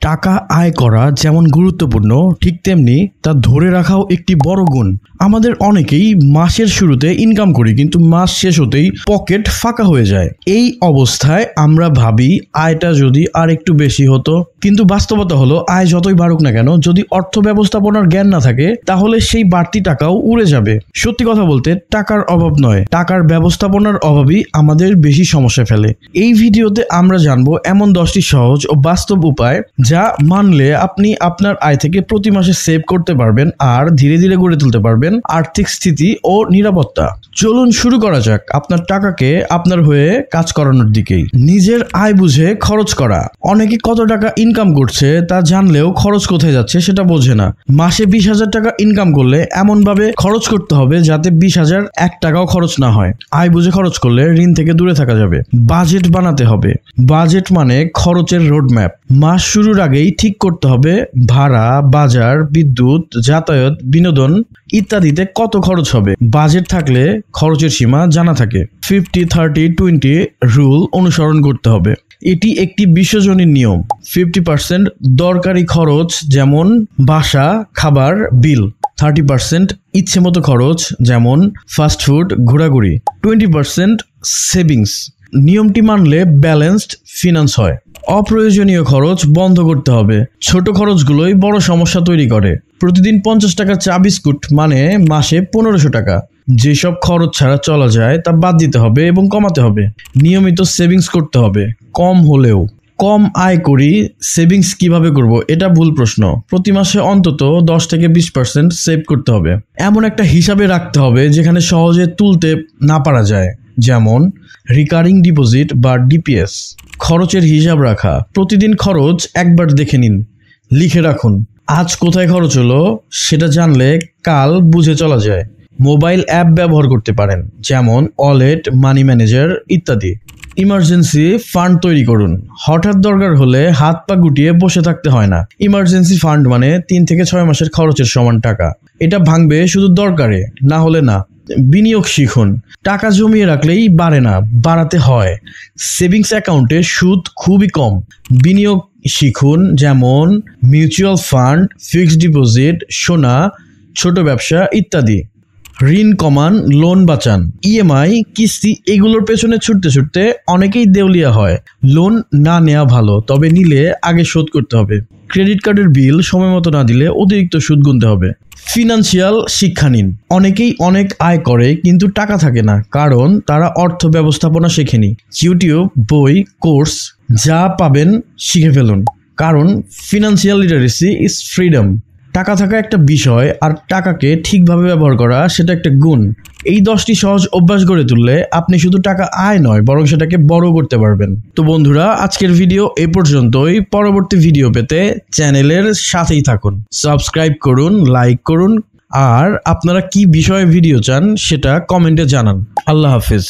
টাকা আয় করা যেমন গুরুত্বপূর্ণ, ঠিক তেমনি তা ধরে রাখাও একটি বড় গুণ। আমাদের অনেকেই মাসের শুরুতে ইনকাম করি, কিন্তু মাস শেষ হতেই পকেট ফাঁকা হয়ে যায়। এই অবস্থায় আমরা ভাবি আয়টা যদি আর একটু বেশি হতো, কিন্তু বাস্তবতা হলো আয় যতই বাড়ুক না কেন, যদি অর্থ ব্যবস্থাপনার জ্ঞান না থাকে তাহলে সেই বাড়তি টাকাও উড়ে যাবে। সত্যি কথা বলতে টাকার অভাব নয়, টাকার ব্যবস্থাপনার অভাবই আমাদের বেশি সমস্যা ফেলে। এই ভিডিওতে আমরা জানবো এমন 10টি সহজ ও বাস্তব উপায় যা মানলে আপনি আপনার আয় থেকে প্রতি মাসে সেভ করতে পারবেন আর ধীরে ধীরে গড়ে তুলতে পারবেন আর্থিক স্থিতি ও নিরাপত্তা। চলুন শুরু করা যাক আপনার টাকাকে আপনার হয়ে কাজ করানোর দিকেই। নিজের আয় বুঝে খরচ করা। অনেকে কত টাকা ইনকাম করছে তা জানলেও খরচ কোথায় যাচ্ছে সেটা বোঝে না। মাসে 20,000 টাকা ইনকাম করলে এমন ভাবে খরচ করতে হবে যাতে 20,000 এক টাকাও খরচ না হয়। আয় বুঝে খরচ করলে ঋণ থেকে দূরে থাকা যাবে। বাজেট বানাতে হবে। বাজেট মানে খরচের রোডম্যাপ। মাস শুরুর আগেই ঠিক করতে হবে ভাড়া, বাজার, বিদ্যুৎ, যাতায়াত, বিনোদন ইত্যাদিতে কত খরচ হবে। বাজেট থাকলে খরচের সীমা জানা থাকে। 50-30-20 রুল অনুসরণ করতে হবে। এটি একটি বিশ্বজনীন নিয়ম। 50% দরকারি খরচ যেমন বাসা, খাবার, বিল। 30% ইচ্ছে মতো খরচ যেমন ফাস্টফুড, ঘোরাঘুরি। 20% সেভিংস। নিয়মটি মানলে ব্যালেন্সড ফিনান্স হয়। অপ্রয়োজনীয় খরচ বন্ধ করতে হবে। ছোট খরচগুলোই বড় সমস্যা তৈরি করে। প্রতিদিন 50 টাকার চা বিস্কুট মানে মাসে 1500 টাকা। যেসব খরচ ছাড়া চলা যায় তা বাদ দিতে হবে এবং কমাতে হবে। নিয়মিত সেভিংস করতে হবে, কম হলেও। কম আয় করি, সেভিংস কিভাবে করব এটা ভুল প্রশ্ন। প্রতি মাসে অন্তত 10-20% সেভ করতে হবে। এমন একটা হিসাবে রাখতে হবে যেখানে সহজে তুলতে না পারা যায়, যেমন রিকারিং ডিপোজিট বা ডিপিএস। খরচের হিসাব রাখা। প্রতিদিন খরচ একবার দেখে নিন, লিখে রাখুন। আজ কোথায় খরচ হলো সেটা জানলে কাল বুঝে চলা যায়। মোবাইল অ্যাপ ব্যবহার করতে পারেন, যেমন ওয়ালেট, মানি ম্যানেজার ইত্যাদি। ইমার্জেন্সি ফান্ড তৈরি করুন। হঠাৎ দরকার হলে হাত পা গুটিয়ে বসে থাকতে হয় না। ইমার্জেন্সি ফান্ড মানে 3 থেকে 6 মাসের খরচের সমান টাকা। এটা ভাঙবে শুধু দরকারে, না হলে না। বিনিয়োগ শিখুন। টাকা জমিয়ে রাখলেই বাড়ে না, বাড়াতে হয়। সেভিংস অ্যাকাউন্টে সুদ খুবই কম। বিনিয়োগ শিখুন, যেমন মিউচুয়াল ফান্ড, ফিক্সড ডিপোজিট, সোনা, ছোট ব্যবসা ইত্যাদি। ঋণ কমান, লোন বাঁচান। ইএমআই, কিস্তি এগুলোর পেছনে ছুটতে ছুটতে অনেকেই দেউলিয়া হয়। লোন না নেওয়া ভালো, তবে নিলে আগে শোধ করতে হবে। ক্রেডিট কার্ডের বিল সময় মতো না দিলে অতিরিক্ত সুদ গুনতে হবে। ফিনান্সিয়াল শিক্ষা নিন। অনেকেই অনেক আয় করে কিন্তু টাকা থাকে না, কারণ তারা অর্থ ব্যবস্থাপনা শেখেনি। ইউটিউব, বই, কোর্স যা পাবেন শিখে ফেলুন, কারণ ফিনান্সিয়াল লিটারেসি ইজ ফ্রিডম। টাকা থাকা একটা বিষয় আর টাকাকে ঠিকভাবে ব্যবহার করা সেটা একটা গুণ। এই 10টি সহজ অভ্যাস গড়ে তুললে আপনি শুধু টাকা আয় নয়, বরং সেটাকে বড় করতে পারবেন। তো বন্ধুরা, আজকের ভিডিও এই পর্যন্তই। পরবর্তী ভিডিও পেতে চ্যানেলের সাথেই থাকুন। সাবস্ক্রাইব করুন, লাইক করুন, আর আপনারা কি বিষয়ে ভিডিও চান সেটা কমেন্টে জানান। আল্লাহ হাফেজ।